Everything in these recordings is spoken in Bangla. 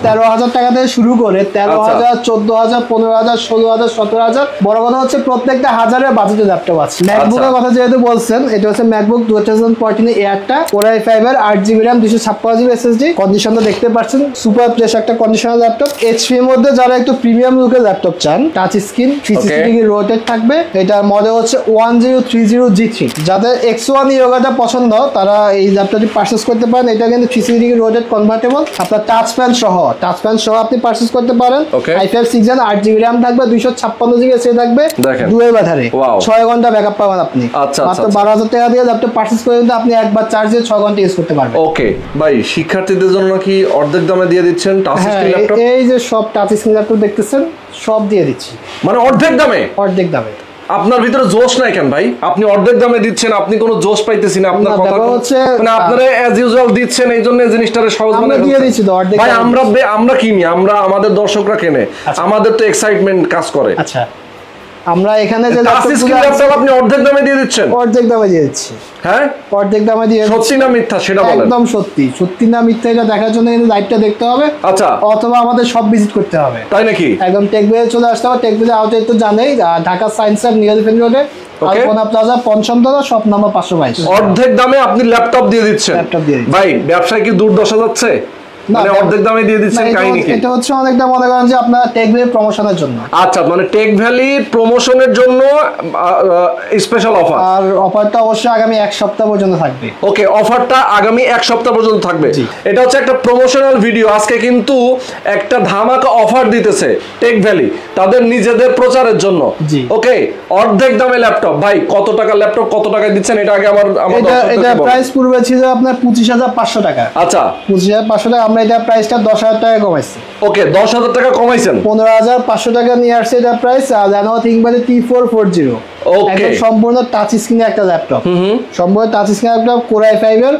13,000 টাকা থেকে শুরু করে 13,000, 14,000, 15,000, 16,000, 17,000, বড় কথা হচ্ছে প্রত্যেকটা হাজারের বাজেটের ল্যাপটপ আছে। ম্যাকবুকের কথা যেহেতু বলছেন, এটা হচ্ছে ম্যাকবুক 2014 এয়ারটা, Core i5 এর 8GB RAM, 256GB SSD। কন্ডিশনটা দেখতে পাচ্ছেন, সুপার ফ্রেশ একটা কন্ডিশনাল ল্যাপটপ। HP এর মধ্যে যারা একটু প্রিমিয়াম লুকের ল্যাপটপ চান, টাচ স্ক্রিন, 360 ডিগ্রি রোটেট থাকবে। এটার মডেল হচ্ছে 1030G3। যাদের X1 ইয়োগাটা পছন্দ তারা এই ল্যাপটপটি পারচেজ করতে পারেন। এটা কিন্তু 360 ডিগ্রি রোটেট কনভার্টেবল, আপনার টাচ প্যান সহ আপনি পারচেজ করতে পারেন। i5 6 জেন, 8GB RAM থাকবে, 256GB SSD থাকবে, ডুয়েল ব্যাটারি, 6 ঘন্টা ব্যাকআপ পাবেন আপনি। মাত্র 12,000 টাকা দিয়ে ল্যাপটপ পারচেজ করে কিন্তু আপনি একবার চার্জ দিয়ে 6 ঘন্টা ইউজ করতে পারবেন। ওকে ভাই, শিক্ষার্থীদের জন্য কি অর্ধেক দামে দিয়ে দিচ্ছেন টাচ স্ক্রিন ল্যাপটপ? এই যে সব টাচ স্ক্রিন ল্যাপটপ দেখতেছেন সব দিয়ে দিচ্ছি, মানে অর্ধেক দামে। অর্ধেক দামে। আপনার ভিতরে জোশ নাই কেন ভাই? আপনি অর্ধেক দামে দিচ্ছেন, আপনি কোনো জোশ পাইতেছি না আপনার কথা হচ্ছে, মানে আপনারা অ্যাজ ইউজুয়াল দিচ্ছেন, এই জন্য জিনিসটারে সহজ মানে দিয়ে দিচ্ছি তো অর্ধেক। ভাই আমরা কিনি, আমাদের দর্শকরা কেনে, আমাদের তো এক্সাইটমেন্ট কাজ করে। আচ্ছা, আমরা এখানে যে ল্যাপটপ আপনি অর্ধেক দামে দিয়ে দিচ্ছেন? অর্ধেক দামে দিয়ে দিচ্ছি। হ্যাঁ, অর্ধেক দামে দিয়ে। সত্যি না মিথ্যা সেটা বলেন। একদম সত্যি। সত্যি না মিথ্যা এটা দেখার জন্য কিন্তু লাইভটা দেখতে হবে। আচ্ছা, অথবা আমাদের সব ভিজিট করতে হবে। তাই নাকি? একদম টেকবিজে চলে আসতে হবে। টেকবিজে আউটলেট তো জানেই, Dhaka science lab, new elephant রোডে, আলপনা প্লাজা, পঞ্চম তলা, শপ নাম্বার 522। অর্ধেক দামে আপনি ল্যাপটপ দিয়ে দিচ্ছেন। ভাই, ব্যবসায় কি দুর্দশা যাচ্ছে? মানে অর্ধেক দামে দিয়ে দিচ্ছেন, কাহিনী কি? এটা হচ্ছে অনেকটা মনে করেন যে আপনার টেক ভ্যালি প্রমোশনের জন্য। আচ্ছা, মানে টেক ভ্যালি প্রমোশনের জন্য স্পেশাল অফার। আর অফারটা অবশ্যই আগামী এক সপ্তাহ পর্যন্ত থাকবে। ওকে, অফারটা আগামী এক সপ্তাহ পর্যন্ত থাকবে। এটা হচ্ছে একটা প্রমোশনাল ভিডিও। আজকে কিন্তু একটা ধামাকা অফার দিতেছে টেক ভ্যালি তাদের নিজেদের প্রচারের জন্য। ওকে, অর্ধেক দামে ল্যাপটপ। ভাই, কত টাকা ল্যাপটপ, কত টাকায় দিচ্ছেন এটা আগে আমার এটা প্রাইস পূর্বে ছিল আপনার 25,500 টাকা। আচ্ছা, 25,500 টাকা। আমরা এটা প্রাইসটা 10,000 টাকা কমাইছি। ওকে, 10,000 টাকা কমাইছেন, 15,500 টাকা নিয়ে আসছে এটা প্রাইস। Lenovo ThinkPad T440, ওকে, সম্পূর্ণ টাচ স্ক্রিনের একটা ল্যাপটপ। সম্পূর্ণ টাচ স্ক্রিনের ল্যাপটপ, Core i5 এর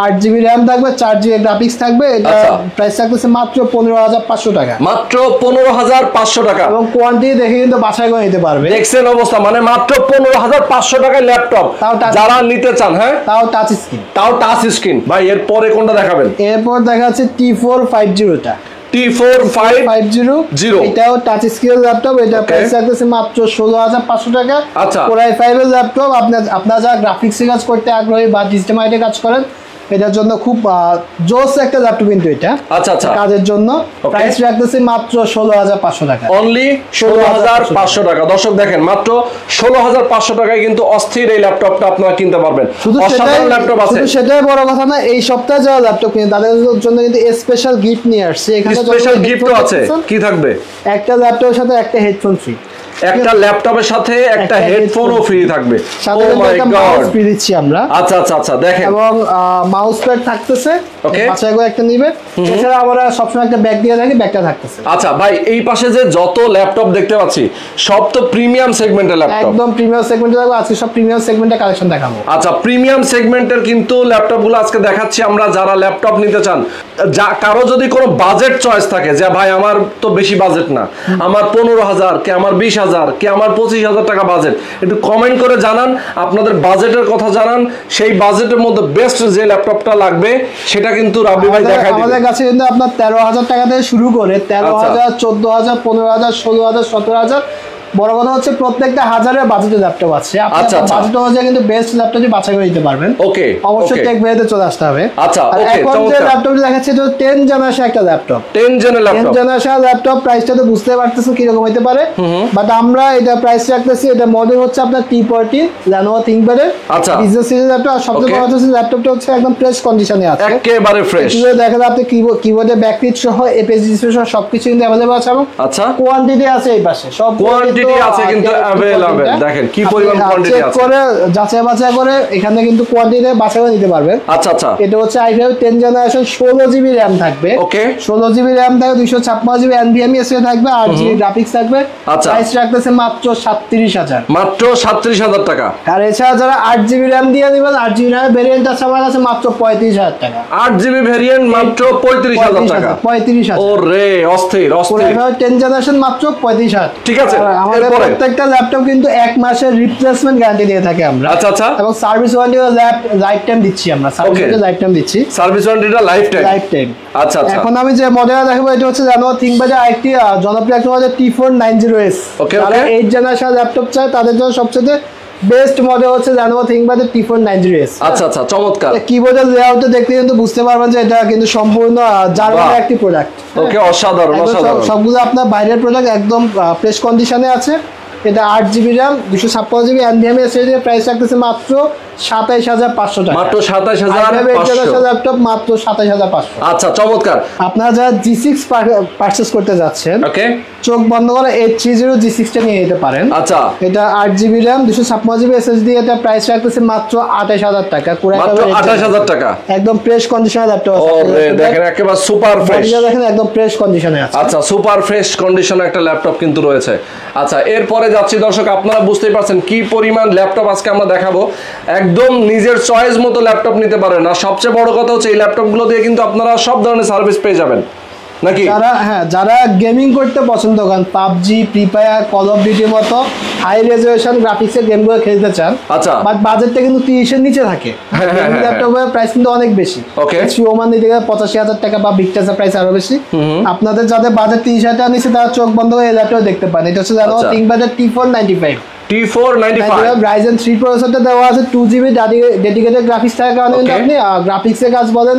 8GB RAM থাকবে, 4GB গ্রাফিক্স থাকবে। এটা প্রাইস থাকতেছে মাত্র 15,500 টাকা। মাত্র 15,500 টাকা। এবং কোয়ান্টিটি দেখে কিন্তু বাছাই করে নিতে পারবে। দেখছেন অবস্থা, মানে মাত্র 15,500 টাকায় ল্যাপটপ যারা নিতে চান। হ্যাঁ, তাও টাচ স্ক্রিন। ভাই, এর পরে কোনটা দেখাবেন? এরপর দেখাচ্ছে T450 টা। T450, এটাও টাচ স্ক্রিন ল্যাপটপ। এটা প্রাইস থাকতেছে মাত্র 16,500 টাকা। আচ্ছা, Core i5 এর ল্যাপটপ। আপনারা যারা গ্রাফিক্সে কাজ করতে আগ্রহী বা ডিজিটাল মার্কেটে কাজ করেন, এটার জন্য খুব জোস একটা ল্যাপটপ কিন্তু এটা। আচ্ছা, কাজের জন্য প্রাইস রাখতেছে মাত্র 16,500 টাকা। অনলি 16,500 টাকা। দর্শক দেখেন, মাত্র 16,500 টাকায় কিন্তু অস্থির এই ল্যাপটপটা আপনারা কিনতে পারবেন। অসাধারণ ল্যাপটপ আছে। শুধু সেটাই বড় কথা না, এই সপ্তাহে যারা ল্যাপটপ কিনে তাদের জন্য কিন্তু স্পেশাল গিফট নিয়ে আসছে। এখানে স্পেশাল গিফটও আছে। কি থাকবে? একটা ল্যাপটপের সাথে একটা হেডফোন ফ্রি। একটা ল্যাপটপের সাথে একটা হেডফোনও ফ্রি থাকবে। ও মাই গড, ফ্রি দিচ্ছি আমরা। আচ্ছা, দেখেন, এবং মাউস প্যাড থাকতেছে। ওকে, বাছাই করে একটা নিবে। এছাড়া আমরা সবসময় একটা ব্যাগ দিয়ে থাকি, ব্যাগটা থাকতেছে। আচ্ছা ভাই, এই পাশে যে যত ল্যাপটপ দেখতে পাচ্ছি সব তো প্রিমিয়াম সেগমেন্টের ল্যাপটপ। একদম প্রিমিয়াম সেগমেন্টে থাকবে। আজকে সব প্রিমিয়াম সেগমেন্টের কালেকশন দেখাবো। আচ্ছা, প্রিমিয়াম সেগমেন্টের কিন্তু ল্যাপটপগুলো আজকে দেখাচ্ছি আমরা। যারা ল্যাপটপ নিতে চান, কারো যদি কোনো বাজেট চয়েস থাকে যে ভাই আমার তো বেশি বাজেট না, আমার 15,000 কে আমার 20,000 কে আমার 25,000 টাকা বাজেট, একটু কমেন্ট করে জানান, আপনাদের বাজেটের কথা জানান। সেই বাজেটের মধ্যে বেস্ট যে ল্যাপটপটা লাগবে সেটা কিন্তু রাব্বি ভাই দেখায় দিবে। আমাদের কাছে কিন্তু আপনার 13,000 টাকা থেকে শুরু করে 13,000, 14,000, 15,000, 16,000, 17,000, বড় কথা হচ্ছে প্রত্যেকটা হাজারের বাজেটের ল্যাপটপ আছে। আপনি বাজেট অনুযায়ী কিন্তু বেস্ট ল্যাপটপটি বাছাই করে নিতে পারবেন। ওকে, অবশ্যই টেক ভ্যালিতে চলে আসতে হবে। আচ্ছা, ওকে, এখন যে ল্যাপটপটি দেখাচ্ছে এটা 10 জেনারেশন একটা ল্যাপটপ। 10 generation laptop. প্রাইসটা তো বুঝতে পারতেছেন কি রকম হতে পারে, বাট আমরা এটা প্রাইস রাখতেছি। এটা মডেল হচ্ছে আপনার T14 Lenovo ThinkPad এর বিজনেস সিরিজ ল্যাপটপ। আর সবচেয়ে বড় কথা ল্যাপটপটা হচ্ছে একদম ফ্রেশ কন্ডিশনে আছে, একেবারে ফ্রেশ। কিভাবে দেখেন আপনি কিবোর্ডে ব্যাকলিট সহ এপিএস ডিসপ্লে সহ সবকিছু কিন্তু अवेलेबल আছে। এবং আচ্ছা, কোয়ান্টিটি আছে এই পাশে, সব কোয়ান্টিটি আছে কিন্তু अवेलेबल। দেখেন কি পরিমাণ কোয়ান্টিটি আছে, চেক করে যাচাই বাছাই করে এখানে কিন্তু কোয়ান্টিটি বাছাই করে নিতে পারবেন। আচ্ছা, এটা হচ্ছে i5 10 জেনারেশন, 16GB RAM থাকবে। ওকে, 16GB RAM থাকবে, 256GB NVMe SSD থাকবে, 8GB গ্রাফিক্স থাকবে। প্রাইস রাখতেছে মাত্র 37,000। মাত্র 37,000 টাকা। আর এছাড়া যারা 8GB RAM দিয়ে দিবেন, 8GB RAM ভেরিয়েন্ট আছে আমার কাছে মাত্র 35,000 টাকা। 8GB ভেরিয়েন্ট মাত্র 35,000 টাকা। 35,000। ওরে অস্থির। 10 জেনারেশন মাত্র 35,000। ঠিক আছে, আমাদের প্রত্যেকটা ল্যাপটপ কিন্তু 1 মাসের রিপ্লেসমেন্ট গ্যারান্টি দিয়ে থাকি আমরা। আচ্ছা আচ্ছা। এবং সার্ভিস ওয়ারেন্টিও লাইফ টাইম দিচ্ছি আমরা। লাইফ টাইম দিচ্ছি। সার্ভিস ওয়ারেন্টিটা লাইফ টাইম। আচ্ছা আচ্ছা। এখন আমি যে মডেলটা দেখাবো এটা হচ্ছে Lenovo ThinkPad আরেকটি জনপ্রিয় একটা মডেল T490S। যারা 8 জেনারেশন ল্যাপটপ চায় তাদের জন্য সবচেয়ে বেস্ট মডেল হচ্ছে Lenovo ThinkPad T490S। আচ্ছা আচ্ছা, চমৎকার। কিবোর্ডের লেআউটটা দেখলে কিন্তু বুঝতে পারবেন যে এটা কিন্তু সম্পূর্ণ জার্মানের একটি প্রোডাক্ট। ওকে, অসাধারণ অসাধারণ। সবগুলো আপনার বাইরের প্রোডাক্ট একদম ফ্রেশ কন্ডিশনে আছে। এটা 8GB RAM 256GB NVMe SSD price রাখতেছে মাত্র 27500 টাকা। মাত্র 27500 ল্যাপটপ মাত্র 27500। আচ্ছা, চমৎকার। আপনারা যারা G6 পারচেজ করতে যাচ্ছেন, ওকে, চোখ বন্ধ করে 830 G6 টা নিয়ে নিতে পারেন। আচ্ছা, এটা 8GB RAM 256GB SSD, এটা প্রাইস রাখতেছে মাত্র 28000 টাকা। মাত্র 28000 টাকা। একদম ফ্রেশ কন্ডিশনে ল্যাপটপ আছে। ওরে দেখেন, একেবারে সুপার ফ্রেশ। দেখেন একদম ফ্রেশ কন্ডিশনে আছে। আচ্ছা, সুপার ফ্রেশ কন্ডিশনে একটা ল্যাপটপ কিন্তু রয়েছে। আচ্ছা, এরপরে যাচ্ছি দর্শক, আপনারা বুঝতেই পারছেন কি পরিমাণ ল্যাপটপ আজকে আমরা দেখাবো। একদম নিজের চয়েস মতো ল্যাপটপ নিতে পারেন। আর সবচেয়ে বড় কথা হচ্ছে এই ল্যাপটপগুলো দিয়ে কিন্তু আপনারা সব ধরনের সার্ভিস পেয়ে যাবেন নাকি? যারা গেমিং করতে পছন্দ করেন, PUBG, Free Fire, Call of ডিউটির মতো হাই রেজলিউশন গ্রাফিক্সের গেমগুলো খেলতে চান, আচ্ছা, বাট বাজেটটা কিন্তু 30 এর নিচে থাকে। ল্যাপটপের প্রাইস কিন্তু অনেক বেশি। ওকে, ওমান দিতে গেলে 85,000 টাকা বা ভিক্টাসের প্রাইস আরো বেশি। আপনাদের যাদের বাজেট 30,000 টাকা নিচে তারা চোখ বন্ধ করে এই ল্যাপটপ দেখতে পান। এটা হচ্ছে Lenovo ThinkPad T495। Ryzen 3 প্রসেসরটা দেওয়া আছে, 2GB ডেডিকেটেড গ্রাফিক্স থাকার কারণে আপনি গ্রাফিক্সের কাজ বলেন,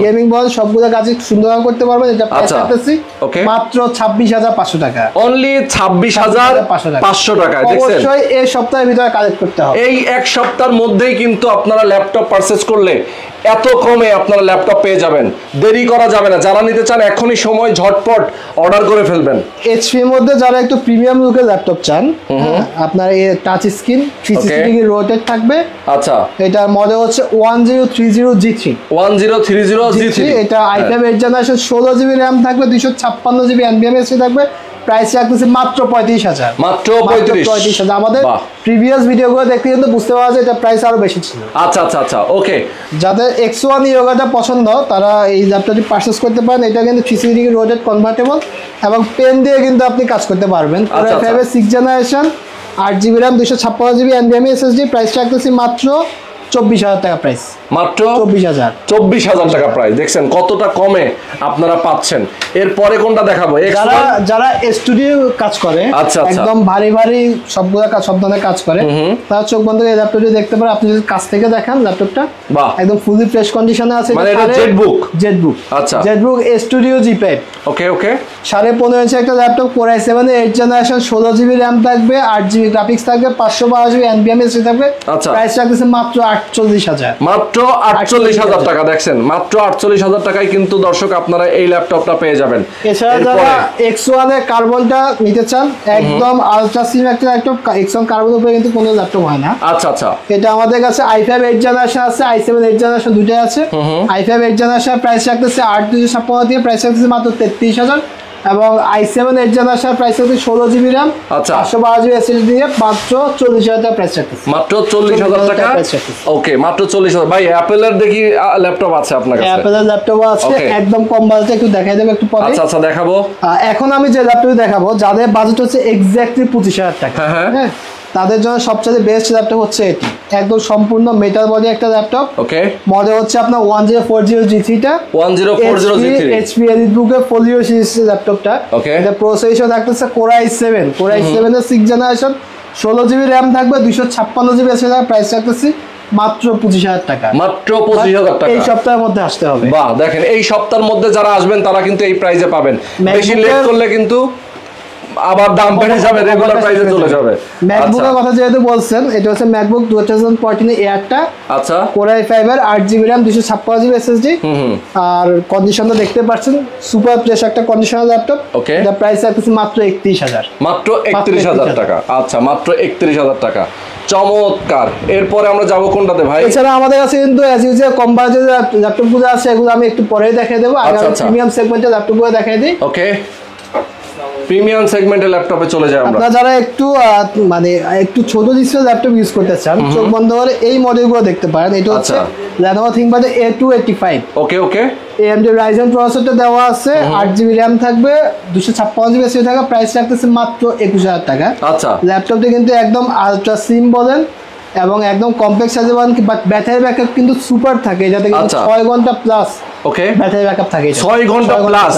গেমিং বলেন, সবগুলো কাজ সুন্দরভাবে করতে পারবেন। এটা প্রাইস রাখতেছি মাত্র 26500 টাকা। অনলি 26500 টাকা। দেখছেন, অবশ্যই এই সপ্তাহের ভিতরে কালেক্ট করতে হবে। এই এক সপ্তাহের মধ্যেই কিন্তু আপনারা ল্যাপটপ পারচেজ করলে এত কমে আপনারা ল্যাপটপ পেয়ে যাবেন। দেরি করা যাবে না। যারা নিতে চান এখনই সময়, ঝটপট অর্ডার করে ফেলবেন। HP এর মধ্যে যারা একটু প্রিমিয়াম লুকের ল্যাপটপ চান, আপনার এই টাচ স্ক্রিন 360 ডিগ্রি রোটেট থাকবে। আচ্ছা, এটার মডেল হচ্ছে 1030 G3। 1030 G3। এটা i5 8 জেনারেশন 16GB RAM থাকবে, 256GB NVMe SSD থাকবে। প্রাইস রাখতেছে মাত্র 35000। মাত্র 35000। আমাদের প্রিভিয়াস ভিডিওগুলো দেখতে কিন্তু বুঝতে পারা যায় এটা প্রাইস আরো বেশি ছিল। আচ্ছা আচ্ছা আচ্ছা, ওকে। যাদের X1 ইয়োগাটা পছন্দ তারা এই ল্যাপটপটি পারচেজ করতে পারেন। এটা কিন্তু 360 ডিগ্রি রোটেট কনভার্টেবল এবং পেন দিয়ে কিন্তু আপনি কাজ করতে পারবেন। Core i5 6 generation 8GB RAM 256GB NVMe SSD price রাখতেছি মাত্র 24000 টাকা। প্রাইস মাত্র 24000 টাকা প্রাইস। দেখছেন কতটা কমে আপনারা পাচ্ছেন। এরপরে কোনটা দেখাবো? যারা স্টুডিও কাজ করে, একদম ভারী ভারী সবগুলা কাজ, সব ধরনের কাজ করে, তারা চোখ বন্ধ করে এই ল্যাপটপটি দেখতে পারে। আপনি যদি কাছ থেকে দেখেন ল্যাপটপটা একদম ফুলি ফ্রেশ কন্ডিশনে আছে। মানে এটা জেটবুক। আচ্ছা, জেটবুক স্টুডিও G5। ওকে ওকে। 15.5 ইঞ্চি একটা laptop, Core i7 8 generation 16GB RAM থাকবে, 8GB গ্রাফিক্স থাকবে, 512GB NVMe SSD থাকবে। প্রাইস রাখতেছে মাত্র 48000। মাত্র 48000 টাকা। দেখছেন, মাত্র 48000 টাকায় কিন্তু দর্শক আপনারা এই ল্যাপটপটা পেয়ে যাবেন। এছাড়া যারা X1 এর কার্বনটা নিতে চান, একদম আলট্রা স্লিম একটা ল্যাপটপ, X1 কার্বনের উপরে কিন্তু কোনো ল্যাপটপ হয় না। আচ্ছা আচ্ছা। এটা আমাদের কাছে i5 8 জেনারেশন আছে, i7 8 জেনারেশন দুটোই আছে। i5 8 জেনারেশন প্রাইস রাখতেছে 8256 দিয়ে, প্রাইস রাখতেছে মাত্র 33000। এবং i7 8 জেনারেশন প্রাইস রাখতেছে 16GB RAM 512GB SSD দিয়ে মাত্র 40000 টাকা প্রাইস রাখতেছে। মাত্র 40000 টাকা। ওকে, মাত্র 40000। ভাই অ্যাপলের দেখি ল্যাপটপ আছে আপনার কাছে? অ্যাপলের ল্যাপটপ আছে, একদম কম বাজেটে। একটু দেখাই দেব একটু পরে। আচ্ছা আচ্ছা, দেখাবো। এখন আমি যে ল্যাপটপটি দেখাবো, যাদের বাজেট হচ্ছে এক্স্যাক্টলি 25000 টাকা, হ্যাঁ, তাদের জন্য সবচেয়ে বেস্ট ল্যাপটপ হচ্ছে এটি। একদম সম্পূর্ণ মেটাল বডি একটা ল্যাপটপ। ওকে, মডেল হচ্ছে আপনার 1040 G3 টা। 1040 G3 HP EliteBook এর ফোলিও সিরিজ ল্যাপটপটা। ওকে, এটা প্রসেসর থাকতেছে Core i7 এর 6 জেনারেশন 16GB RAM থাকবে, 256GB SSD। প্রাইস রাখতেছি মাত্র 25000 টাকা। মাত্র 25000 টাকা। এই সপ্তাহের মধ্যে আসতে হবে। বাহ, দেখেন এই সপ্তাহের মধ্যে যারা আসবেন তারা কিন্তু এই প্রাইসে পাবেন। বেশি লেট করলে কিন্তু আবার দাম বেড়ে যাবে, রেগুলার প্রাইসে চলে যাবে। ম্যাকবুকের কথা যেহেতু বলছেন, এটা হচ্ছে ম্যাকবুক 2014 এয়ারটা। আচ্ছা, Core i5 এর 8GB RAM 256GB SSD। আর কন্ডিশনটা দেখতে পাচ্ছেন, সুপার ফ্রেশ একটা কন্ডিশনাল ল্যাপটপ। ওকে, এটা প্রাইস রাখতেছি মাত্র 31000। মাত্র 31000 টাকা। আচ্ছা, মাত্র 31000 টাকা। চমৎকার। এরপরে আমরা যাব কোনটাতে ভাই? এছাড়া আমাদের কাছে কিন্তু অ্যাজ ইউজুয়াল কম বাজেটের ল্যাপটপগুলো আছে, এগুলো আমি একটু পরেই দেখাই দেব। আগে প্রিমিয়াম সেগমেন্টের ল্যাপটপগুলো দেখাই দিই। ওকে। প্রিমিয়াম সেগমেন্টের ল্যাপটপে চলে যাই আমরা। আপনারা যারা একটু মানে একটু ছোট ডিসপ্লে ল্যাপটপ ইউজ করতে চান, চোখ বন্ধ করে এই মডেলগুলো দেখতে পারেন। এটা হচ্ছে Lenovo ThinkPad A285। ওকে ওকে। AMD Ryzen প্রসেসরটা দেওয়া আছে, 8GB RAM থাকবে, 256GB SSD থাকবে, প্রাইস রাখতেছে মাত্র 21000 টাকা। আচ্ছা, ল্যাপটপটি কিন্তু একদম আলট্রা স্লিম বলেন এবং একদম কমপ্লেক্স সাইজে বলেন, বাট ব্যাটারি ব্যাকআপ কিন্তু সুপার থাকে, যাতে কিন্তু 6 ঘন্টা প্লাস ওকে ব্যাটারি ব্যাকআপ থাকে। 6 ঘন্টা প্লাস।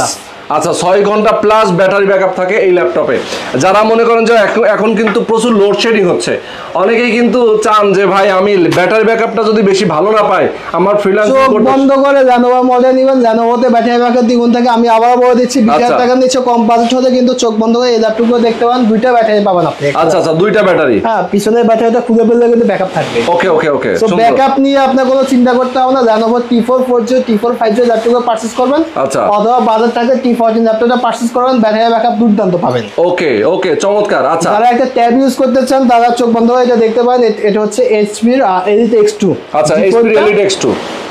আচ্ছা, 6 ঘন্টা প্লাস ব্যাটারি ব্যাকআপ থাকে এই ল্যাপটপে। যারা মনে করেন যে এখন কিন্তু প্রচুর লোডশেডিং হচ্ছে, অনেকেই কিন্তু চান যে ভাই আমি ব্যাটারি ব্যাকআপটা যদি বেশি ভালো না পাই, আমার ফ্রিল্যান্সিং করতে বন্ধ করে Lenovo মডেল নিবেন। Lenovoতে ব্যাটারি ব্যাকআপ দ্বিগুণ থাকে। আমি আবার বলে দিচ্ছি, 20000 টাকা নিচে কম বাজেট হলে কিন্তু চোখ বন্ধ করে এই ল্যাপটপগুলো দেখতে পান, দুইটা ব্যাটারি পাবেন আপনি। আচ্ছা আচ্ছা, দুইটা ব্যাটারি। হ্যাঁ, পিছনের ব্যাটারিটা খুলে ফেললে কিন্তু ব্যাকআপ থাকবে। ওকে ওকে ওকে। সো ব্যাকআপ নিয়ে আপনার কোনো চিন্তা করতে হবে না। Lenovo T440 T450 ল্যাপটপগুলো পারচেজ করবেন। আচ্ছা, অথবা বাজার থাকে T14 ল্যাপটপটা পারচেজ করবেন, ব্যাটারি ব্যাকআপ দুর্দান্ত পাবেন। ওকে ওকে, চমৎকার। আচ্ছা, যারা একটা ট্যাব ইউজ করতে চান তারা চোখ বন্ধ করে এটা দেখতে পারেন। এটা হচ্ছে HP এর Elite X2। আচ্ছা, HP এর Elite X2।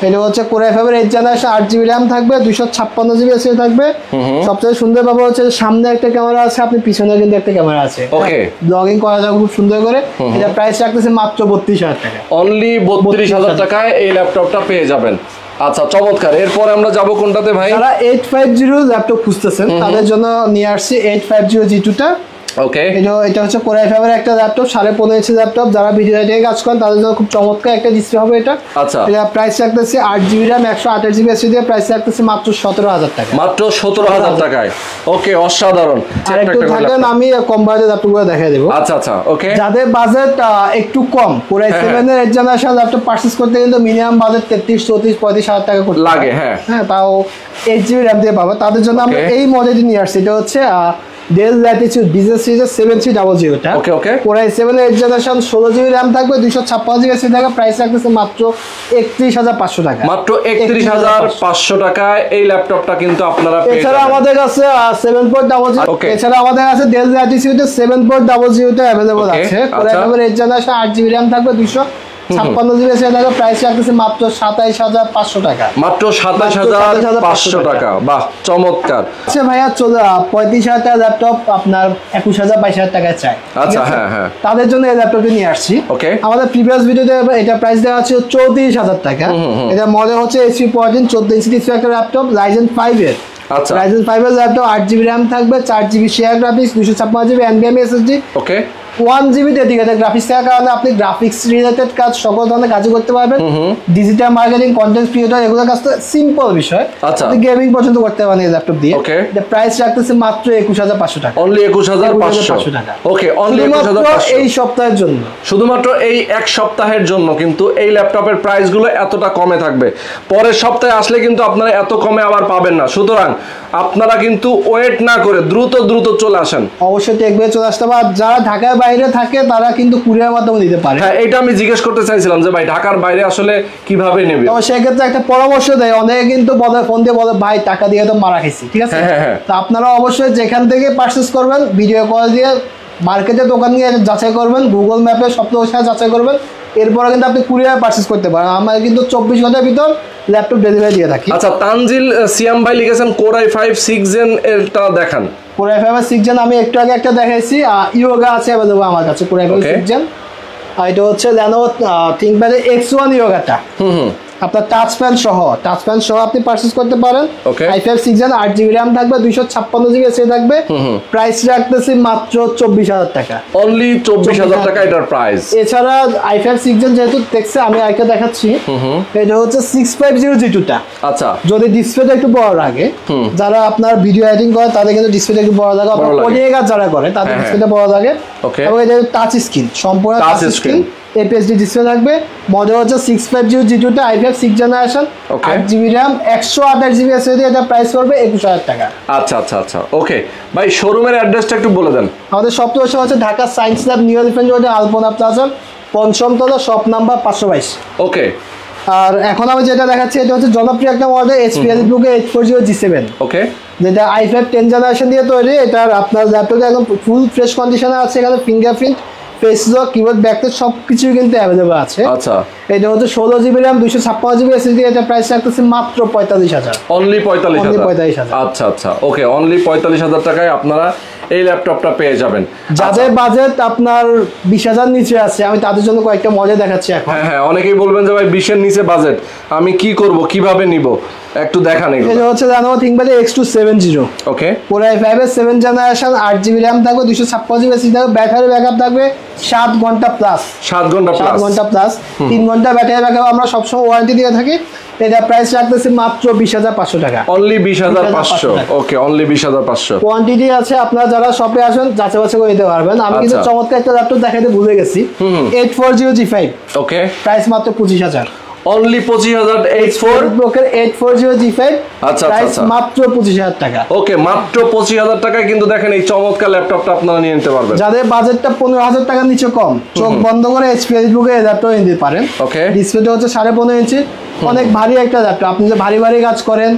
এটা হচ্ছে Core i5 এর 8th জেনারেশন, 8GB RAM থাকবে, 256GB SSD থাকবে। সবচেয়ে সুন্দর ব্যাপার হচ্ছে সামনে একটা ক্যামেরা আছে, আপনি পিছনে কিন্তু একটা ক্যামেরা আছে। ওকে, ব্লগিং করা যাবে খুব সুন্দর করে। এটা প্রাইস রাখতেছে মাত্র 32000 টাকা। অনলি 32000 টাকায় এই ল্যাপটপটা পেয়ে যাবেন। আচ্ছা, চমৎকার। এরপর আমরা যাব কোনটাতে ভাই? যারা 850 ল্যাপটপ খুঁজতেছেন তাদের জন্য নিয়ে আসছি 850 G2 টা। ওকে, এটা হচ্ছে Core i5 এর একটা ল্যাপটপ, 15.5 ইঞ্চি ল্যাপটপ। যারা ভিডিও এডিটিং কাজ করেন তাদের জন্য খুব চমৎকার একটা ডিসপ্লে হবে এটা। আচ্ছা, এটা প্রাইস রাখতেছে 8GB RAM 128GB SSD দিয়ে, প্রাইস রাখতেছে মাত্র 17000 টাকা। মাত্র 17000 টাকায়। ওকে, অসাধারণ। আর একটু থাকেন আমি কম বাজেটের ল্যাপটপগুলো দেখাই দেব। আচ্ছা আচ্ছা, ওকে। যাদের বাজেট একটু কম, Core i7 এর 8th জেনারেশন ল্যাপটপ পারচেজ করতে কিন্তু মিনিমাম বাজেট 33, 34, 35,000 টাকা করতে লাগে। হ্যাঁ হ্যাঁ, তাও 8GB RAM দিয়ে পাবো। তাদের জন্য আমরা এই মডেলটি নিয়ে আসছি। এটা হচ্ছে Dell Latitude Business Series 7300 টা। ওকে ওকে। Core i7 এর 8th জেনারেশন, 16GB RAM থাকবে, 256GB SSD থাকবে, প্রাইস রাখতেছে মাত্র 31500 টাকা। মাত্র 31500 টাকায় এই ল্যাপটপটা কিন্তু আপনারা পেয়ে যাবেন। এছাড়া আমাদের কাছে 7.00, এছাড়া আমাদের কাছে Dell Latitude 7.00 টা अवेलेबल আছে। Core i5 এর 8th জেনারেশন, 8GB RAM থাকবে, 256GB SSD থাকবে, প্রাইস রাখতেছে মাত্র 27500 টাকা। মাত্র 27500 টাকা। বাহ, চমৎকার। আচ্ছা ভাইয়া, 35000 টাকা ল্যাপটপ আপনার 21000, 22000 টাকায় চাই। আচ্ছা, হ্যাঁ হ্যাঁ, তাদের জন্য এই ল্যাপটপটি নিয়ে আসছি। ওকে। আমাদের প্রিভিয়াস ভিডিওতে এটা প্রাইস দেওয়া ছিল 34000 টাকা। এটা মডেল হচ্ছে HP 14 14 ইঞ্চি ডিসপ্লে একটা ল্যাপটপ, Ryzen 5 এর। আচ্ছা, Ryzen 5 এর ল্যাপটপ, 8GB RAM থাকবে, 4GB share graphics, 256GB NVMe SSD, ওকে, 1GB ডেডিকেটেড গ্রাফিক্স থাকার কারণে আপনি গ্রাফিক্স রিলেটেড কাজ সকল ধরনের কাজ করতে পারবেন। ডিজিটাল মার্কেটিং, কন্টেন্ট ক্রিয়েটর, এগুলো কাজ তো সিম্পল বিষয়। আচ্ছা, আপনি গেমিং পর্যন্ত করতে পারেন এই ল্যাপটপ দিয়ে। ওকে। এটা প্রাইস রাখতেছে মাত্র 21500 টাকা। অনলি 21500 টাকা। ওকে, অনলি 21500 এই সপ্তাহের জন্য। শুধুমাত্র এই এক সপ্তাহের জন্য কিন্তু এই ল্যাপটপের প্রাইসগুলো এতটা কমে থাকবে। পরের সপ্তাহে আসলে কিন্তু আপনারা এত কমে আবার পাবেন না। সুতরাং আপনারা কিন্তু ওয়েট না করে দ্রুত চলে আসেন। অবশ্যই টেকবে চলে আসতে হবে। যারা ঢাকার বাইরে থাকে তারা কিন্তু কুরিয়ার মাধ্যমে দিতে পারে। হ্যাঁ, এটা আমি জিজ্ঞেস করতে চাইছিলাম যে ভাই ঢাকার বাইরে আসলে কিভাবে নেবে। তো সেক্ষেত্রে একটা পরামর্শ দেয়, অনেকে কিন্তু বলে, ফোন দিয়ে বলে ভাই টাকা দিয়ে তো মারা খাইছি, ঠিক আছে। তো আপনারা অবশ্যই যেখান থেকে পারচেজ করবেন ভিডিও কল দিয়ে মার্কেটে দোকান নিয়ে যাচাই করবেন, গুগল ম্যাপে সবথেকে সাথে যাচাই করবেন, এরপরে কিন্তু আপনি কুরিয়ার পারচেজ করতে পারেন। আমরা কিন্তু 24 ঘন্টার ভিতর ল্যাপটপ ডেলিভারি দিয়ে থাকি। আচ্ছা, তানজিল সিয়াম ভাই লিখেছেন Core i5 6 Gen এরটা দেখান। Core i5 6 Gen আমি একটু আগে একটা দেখাইছি। ইয়োগা আছে अवेलेबल আমার কাছে Core i5 6 Gen। আর এটা হচ্ছে Lenovo ThinkPad X1 ইয়োগাটা। আপনার টাচ প্যান সহ আপনি পারচেজ করতে পারেন। i5 6 Gen 8GB RAM থাকবে, 256GB SSD থাকবে, প্রাইস রাখতেছি মাত্র 24000 টাকা। অনলি 24000 টাকা এটার প্রাইস। এছাড়া i5 6 Gen যেহেতু দেখছে, আমি আরেকটা দেখাচ্ছি। এটা হচ্ছে 650 G2 টা। আচ্ছা, যদি ডিসপ্লেটা একটু বড় লাগে, যারা আপনার ভিডিও এডিটিং করে তাদের কিন্তু ডিসপ্লেটা একটু বড় লাগে, আপনার কোডিং কাজ যারা করে তাদের ডিসপ্লেটা বড় লাগে। এবং এটা টাচ স্ক্রিন, সম্পূর্ণ টাচ স্ক্রিন, APS-C ডিসপ্লে থাকবে। মডেল হচ্ছে 650 G2 টা, i5 6 generation, 8GB RAM 128GB SSD, এটা প্রাইস করবে 21000 টাকা। আচ্ছা আচ্ছা আচ্ছা, ওকে ভাই, শোরুমের অ্যাড্রেসটা একটু বলে দেন। আমাদের শপটা হচ্ছে Dhaka science lab, new elephant রোডে, আলপনা প্লাজা, 5ম তলা, শপ নাম্বার 522। ওকে। আর এখন আমি যেটা দেখাচ্ছি এটা হচ্ছে জনপ্রিয় একটা মডেল, HP EliteBook 840 G7। ওকে, যেটা i5 10 জেনারেশন দিয়ে তৈরি। এটার আপনার ল্যাপটপে একদম ফুল ফ্রেশ কন্ডিশনে আছে। এখানে fingerprint face lock, keyboard, backlight সবকিছু কিন্তু অ্যাভেলেবল আছে। আচ্ছা, এটা হচ্ছে 16 জিবি RAM 256 জিবি SSD, এটা প্রাইস রাখতেছে মাত্র 45,000। অনলি 45,000। 45,000। আচ্ছা আচ্ছা, ওকে, অনলি 45,000 টাকায় আপনারা এই ল্যাপটপটা পেয়ে যাবেন। যাদের বাজেট আপনার 20,000 নিচে আছে, আমি তাদের জন্য কয়েকটা মডেল দেখাচ্ছি এখন। হ্যাঁ হ্যাঁ, অনেকেই বলবেন যে ভাই 20 এর নিচে বাজেট, আমি কি করব, কিভাবে নিব, একটু দেখান এগুলো। এটা হচ্ছে Lenovo ThinkPad X270, ওকে, Core i5 এর 7th জেনারেশন, 8 জিবি RAM থাকবে, 256 জিবি SSD থাকবে, ব্যাটারি ব্যাকআপ থাকবে 7 ঘন্টা প্লাস। 7 ঘন্টা প্লাস। 7 ঘন্টা প্লাস, 3 ঘন্টা ব্যাটারি ব্যাকআপ আমরা সবসময় ওয়ারেন্টি দিয়ে থাকি। এটা প্রাইস রাখতেছি মাত্র 20,500 টাকা। অনলি 20,500। ওকে, অনলি 20,500। কোয়ান্টিটি আছে, আপনারা যারা শপে আসেন যাচাই বাছাই করে নিতে পারবেন। আমি কিন্তু চমৎকার একটা ল্যাপটপ দেখাতে ভুলে গেছি, 840G5, ওকে, প্রাইস মাত্র 25,000। অনলি 25,000। 840G5, আচ্ছা প্রাইস আচ্ছা, মাত্র 25,000 টাকা। ওকে, মাত্র 25,000 টাকায় কিন্তু দেখেন এই চমৎকার ল্যাপটপটা আপনারা নিয়ে নিতে পারবেন। যাদের বাজেটটা 15,000 টাকার নিচে কম, চোখ বন্ধ করে HP EliteBook এর ল্যাপটপ নিতে পারেন। ওকে, ডিসপ্লেটা হচ্ছে 15.5 ইঞ্চি, অনেক ভারী একটা ল্যাপটপ। আপনি যে ভারী ভারী কাজ করেন,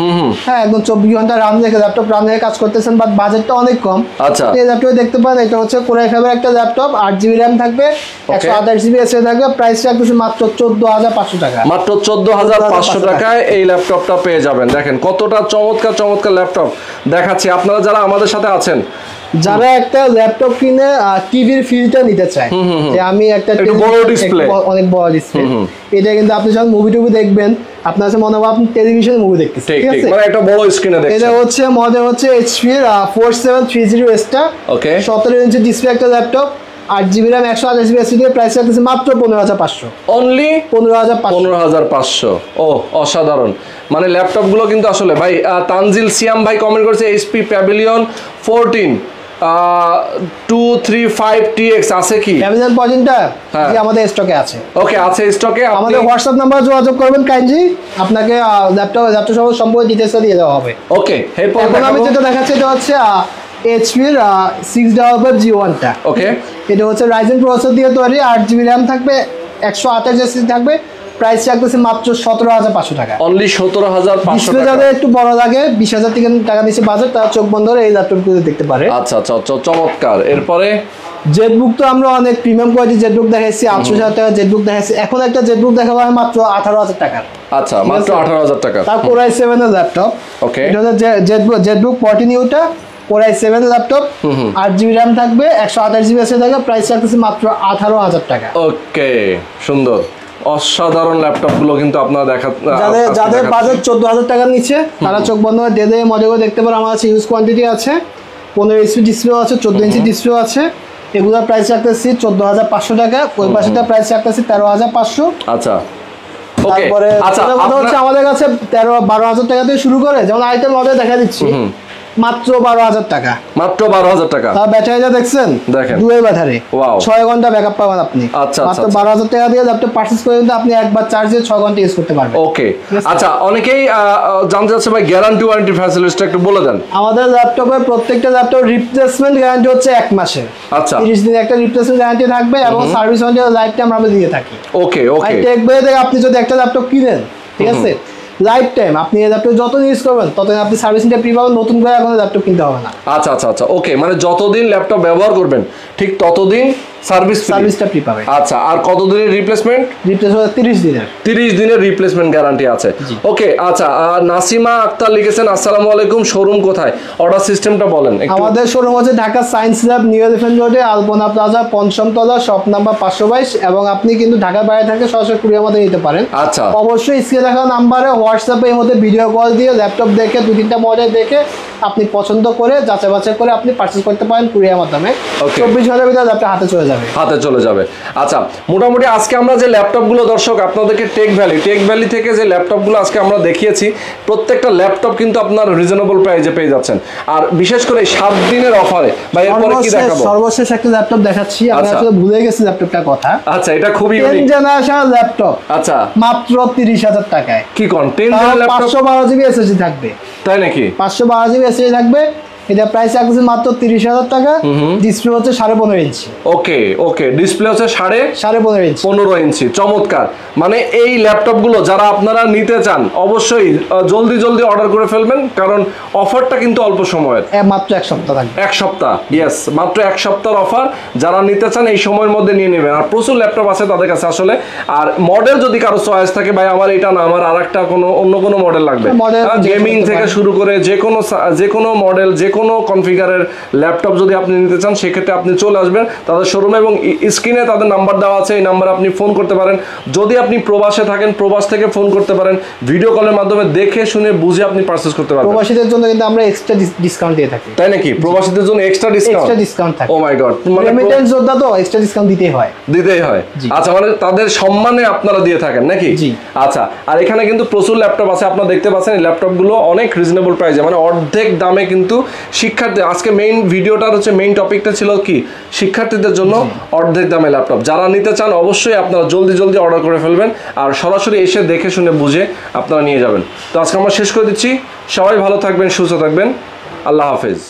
হ্যাঁ, একদম 24 ঘন্টা রান রেখে ল্যাপটপ রান রেখে কাজ করতেছেন, বাট বাজেটটা অনেক কম, আচ্ছা, এই ল্যাপটপে দেখতে পারেন। এটা হচ্ছে Core i5 এর একটা ল্যাপটপ, 8 জিবি RAM থাকবে, 128 জিবি SSD থাকবে, প্রাইস রাখতেছে মাত্র 14,500 টাকা। মাত্র 14,500 টাকায় এই ল্যাপটপটা পেয়ে যাবেন। দেখেন কতটা চমৎকার চমৎকার ল্যাপটপ দেখাচ্ছি। আপনারা যারা আমাদের সাথে আছেন, যারা একটা ল্যাপটপ কিনে টিভির ফিলটা নিতে চায়, যে আমি একটা বড় ডিসপ্লে, অনেক বড় ডিসপ্লে, এটা কিন্তু আপনি যখন মুভি টুভি দেখবেন, আপনার কাছে মনে হবে আপনি টেলিভিশনে মুভি দেখতেছেন, ঠিক আছে, মানে একটা বড় স্ক্রিনে দেখছেন। এটা হচ্ছে মডেল হচ্ছে HP 4730S, ওকে, 17 ইঞ্চি ডিসপ্লে একটা laptop, 8 GB RAM 128 GB SSD, price রাখতেছে মাত্র 15,500। অনলি 15,500। ও অসাধারণ। মানে ল্যাপটপ গুলো কিন্তু আসলে ভাই, তানজিল সিয়াম ভাই কমেন্ট করেছে HP Pavilion 14 235TX আছে কি? Pavilion 14টা আমাদের স্টকে আছে। ওকে, আছে স্টকে। আমাদের হোয়াটসঅ্যাপ নাম্বার যোগাযোগ করবেন কাইন্ডলি, আপনাকে ল্যাপটপ সম্পর্কে ডিটেইলস দিয়ে দেওয়া হবে। ওকে, এরপর এখন আমি যেটা দেখাচ্ছি এটা হচ্ছে HP 600G1টা। ওকে, এটা হচ্ছে Ryzen প্রসেসর দিয়ে তৈরি, 8 জিবি RAM থাকবে, 128 SSD থাকবে, প্রাইস রাখতেছে মাত্র 17,500 টাকা। অনলি 17,500 টাকা। যাদের একটু বড় লাগে, 20,000 টাকা নিচে বাজেট, তারা চোখ বন্ধ করে এই ল্যাপটপগুলো দেখতে পারে। আচ্ছা আচ্ছা, চমৎকার। এরপরে জেটবুক তো আমরা অনেক প্রিমিয়াম কোয়ালিটি জেটবুক দেখাইছি, 800,000 টাকা জেটবুক দেখাইছি। এখন একটা জেটবুক দেখাবো হয় মাত্র 18,000 টাকার। আচ্ছা, মাত্র 18,000 টাকা। তার Core i7 এর ল্যাপটপ। ওকে, এটা হচ্ছে জেটবুক 14 ইউটা, Core i7 laptop, 8 GB RAM থাকবে, 128 জিবি SSD থাকবে, প্রাইস রাখতেছে মাত্র 18,000 টাকা। ওকে, সুন্দর অসাধারণ ল্যাপটপ গুলো কিন্তু আপনারা যাদের বাজেট 14,000 টাকার নিচে, তারা চোখ বন্ধ করে ডেলে মডেলগুলো দেখতে পারে। আমার কাছে ইউজ কোয়ান্টিটি আছে, 15 ইঞ্চি ডিসপ্লে আছে, 14 ইঞ্চি ডিসপ্লে আছে। এগুলোর প্রাইস রাখতেছি 14,500 টাকা। ওই পাশেটা প্রাইস রাখতেছি 13,500। আচ্ছা, তারপরে হচ্ছে আমাদের কাছে 12,000 টাকা থেকে শুরু করে, যেমন আইটেল মডেল দেখা দিচ্ছি মাত্র 12,000 টাকা। মাত্র 12,000 টাকা। ব্যাটারিটা দেখছেন, দুই ব্যাটারি, 6 ঘন্টা ব্যাকআপ পাবেন আপনি। আচ্ছা, মাত্র 12,000 টাকা দিয়ে ল্যাপটপ পারচেজ করে কিন্তু আপনি একবার চার্জে 6 ঘন্টা ইউজ করতে পারবেন। ওকে, আচ্ছা, অনেকেই জানতে চাচ্ছে ভাই গ্যারান্টি ওয়ারেন্টি ফ্যাসিলিটিটা একটু বলে দেন। আমাদের ল্যাপটপের প্রত্যেকটা ল্যাপটপ রিপ্লেসমেন্ট গ্যারান্টি হচ্ছে 1 মাসের। আচ্ছা, 30 দিন একটা রিপ্লেসমেন্ট গ্যারান্টি থাকবে, এবং সার্ভিস ওয়ারেন্টি লাইফ টাইম আমরা দিয়ে থাকি। ওকে ওকে, টেক বইয়ে থেকে আপনি যদি একটা ল্যাপটপ কিনেন, ঠিক আছে, লাইফ টাইম আপনি এই ল্যাপটপ যত ইউজ করবেন ততদিন আপনি সার্ভিসিংটা ফ্রি পাবেন, নতুন করে এখন ল্যাপটপ কিনতে হবে না। আচ্ছা আচ্ছা আচ্ছা, ওকে, মানে যতদিন ল্যাপটপ ব্যবহার করবেন ঠিক ততদিন সার্ভিসটা ফ্রি পাবেন। আচ্ছা, আর কত দিনের রিপ্লেসমেন্ট? 30 দিনের। 30 দিনের রিপ্লেসমেন্ট গ্যারান্টি আছে। ওকে, আচ্ছা, নাসিমা আক্তার লিখেছেন আসসালামু আলাইকুম, শোরুম কোথায়, অর্ডার সিস্টেমটা বলেন। আমাদের শোরুম হচ্ছে Dhaka science lab, new elephant রোডে, আলপনা প্লাজা, 5ম তলা, শপ নাম্বার 522। এবং আপনি কিন্তু ঢাকার বাইরে থেকে সরাসরি কুরিয়ার মধ্যে নিতে পারেন। আচ্ছা, অবশ্যই স্ক্রিনে দেখা নাম্বারে হোয়াটসঅ্যাপে এর মধ্যে ভিডিও কল দিয়ে ল্যাপটপ দেখে 2-3টা মডেল দেখে আপনি পছন্দ করে যাচাই বাছাই করে আপনি পারচেজ করতে পারেন কুরিয়ার মাধ্যমে। 24 ঘন্টার ভিতরে ল্যাপটপ হাতে চলে যাবে। আচ্ছা, মোটামুটি আজকে আমরা যে ল্যাপটপগুলো দর্শক আপনাদেরকে টেক ভ্যালি থেকে যে ল্যাপটপগুলো আজকে আমরা দেখিয়েছি, প্রত্যেকটা ল্যাপটপ কিন্তু আপনার রিজনেবল প্রাইসে পেয়ে যাচ্ছেন। আর বিশেষ করে 7 দিনের অফারে ভাই এরপরে কি দেখাবো? সর্বশেষ একটা ল্যাপটপ দেখাচ্ছি, আমি আসলে ভুলে গেছি ল্যাপটপটার কথা। আচ্ছা, এটা খুবই 10 জেনারেশন ল্যাপটপ। আচ্ছা, মাত্র 30,000 টাকায়। কি কোন 10 জেনারেশন ল্যাপটপ? 512 জিবি SSD থাকবে। তাই নাকি? 512 জিবি SSD থাকবে, এটা প্রাইস রাখছে মাত্র 30,000 টাকা। ডিসপ্লে হচ্ছে 15.5 ইঞ্চি। ওকে ওকে, ডিসপ্লে হচ্ছে 15.5 ইঞ্চি। 15 ইঞ্চি, চমৎকার। মানে এই ল্যাপটপগুলো যারা আপনারা নিতে চান অবশ্যই জলদি জলদি অর্ডার করে ফেলবেন, কারণ অফারটা কিন্তু অল্প সময়ের, মাত্র 1 সপ্তাহ থাকবে। 1 সপ্তাহ, ইয়েস, মাত্র 1 সপ্তাহের অফার। যারা নিতে চান এই সময়ের মধ্যে নিয়ে নেবেন। আর প্রচুর ল্যাপটপ আছে তাদের কাছে আসলে। আর মডেল যদি কারো চয়েস থাকে, ভাই আমার এটা না, আমার আরেকটা অন্য কোনো মডেল লাগবে, গেমিং থেকে শুরু করে যে কোনো মডেল, যে কোনো কনফিগারের ল্যাপটপ যদি আপনি নিতে চান, সেক্ষেত্রে আপনি চলে আসবেন তাদের শোরুমে, এবং স্ক্রিনে তাদের নাম্বার দেওয়া আছে, এই নাম্বারে আপনি ফোন করতে পারেন। যদি আপনি প্রবাসে থাকেন, প্রবাস থেকে ফোন করতে পারেন, ভিডিও কলের মাধ্যমে দেখে শুনে বুঝে আপনি পারচেজ করতে পারবেন। প্রবাসীদের জন্য কিন্তু আমরা এক্সট্রা ডিসকাউন্ট দিয়ে থাকি। তাই নাকি? প্রবাসীদের জন্য এক্সট্রা ডিসকাউন্ট থাকে। ও মাই গড, মানে রেমিটেন্স যোদ্ধা তো এক্সট্রা ডিসকাউন্ট দিতেই হয়। আচ্ছা, মানে তাদের সম্মানে আপনারা দিয়ে থাকেন নাকি? জি। আচ্ছা, আর এখানে কিন্তু প্রচুর ল্যাপটপ আছে, আপনারা দেখতে পাচ্ছেন। এই ল্যাপটপগুলো অনেক রিজনেবল প্রাইসে, মানে অর্ধেক দামে কিন্তু শিক্ষার্থী, আজকে মেইন ভিডিওটার হচ্ছে মেইন টপিকটা ছিল কি, শিক্ষার্থীদের জন্য অর্ধেক দামে ল্যাপটপ। যারা নিতে চান অবশ্যই আপনারা জলদি জলদি অর্ডার করে ফেলবেন, আর সরাসরি এসে দেখে শুনে বুঝে আপনারা নিয়ে যাবেন। তো আজকে আমরা শেষ করে দিচ্ছি। সবাই ভালো থাকবেন, সুস্থ থাকবেন। আল্লাহ হাফেজ।